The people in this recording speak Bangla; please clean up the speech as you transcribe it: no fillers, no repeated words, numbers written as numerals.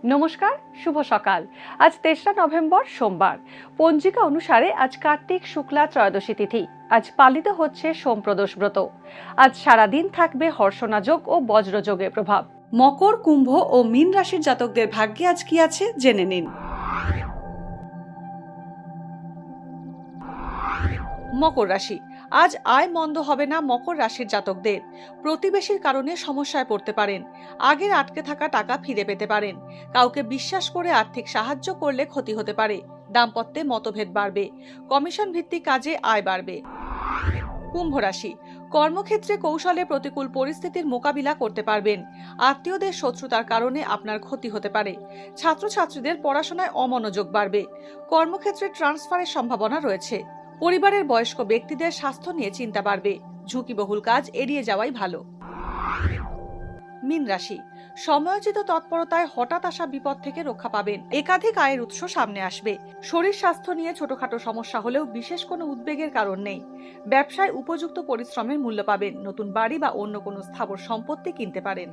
নমস্কার, শুভ সকাল। আজ ৩রা নভেম্বর সোমবার। পঞ্জিকা অনুসারে আজ কার্তিক শুক্লা ত্রয়োদশী তিথি। আজ পালিত হচ্ছে সোমপ্রদোষ ব্রত। আজ সারাদিন থাকবে হর্ষণা যোগ ও বজ্রযোগের প্রভাব। মকর, কুম্ভ ও মীন রাশির জাতকদের ভাগ্যে আজ কি আছে জেনে নিন। মকর রাশি। আজ আয় মন্দ হবে না মকর রাশির জাতকদের। প্রতিবেশীর কারণে সমস্যায় পড়তে পারেন। আগের আটকে থাকা টাকা ফিরে পেতে পারেন। কাউকে বিশ্বাস করে আর্থিক সাহায্য করলে ক্ষতি হতে পারে। দাম্পত্যে মতভেদ বাড়বে। কমিশন ভিত্তিক কাজে আয় বাড়বে। কুম্ভ রাশি। কর্মক্ষেত্রে কৌশলে প্রতিকূল পরিস্থিতির মোকাবিলা করতে পারবেন। আত্মীয়দের শত্রুতার কারণে আপনার ক্ষতি হতে পারে। ছাত্রছাত্রীদের পড়াশোনায় অমনোযোগ বাড়বে। কর্মক্ষেত্রে ট্রান্সফারের সম্ভাবনা রয়েছে। পরিবারের বয়স্ক ব্যক্তিদের স্বাস্থ্য নিয়ে চিন্তা বাড়বে। ঝুঁকিবহুল কাজ এড়িয়ে যাওয়াই ভালো। মীন রাশি। সময়োচিত তৎপরতায় হঠাৎ আসা বিপদ থেকে রক্ষা পাবেন। একাধিক আয়ের উৎস সামনে আসবে। শরীর স্বাস্থ্য নিয়ে ছোটখাটো সমস্যা হলেও বিশেষ কোনো উদ্বেগের কারণ নেই। ব্যবসায় উপযুক্ত পরিশ্রমের মূল্য পাবেন। নতুন বাড়ি বা অন্য কোনো স্থাবর সম্পত্তি কিনতে পারেন।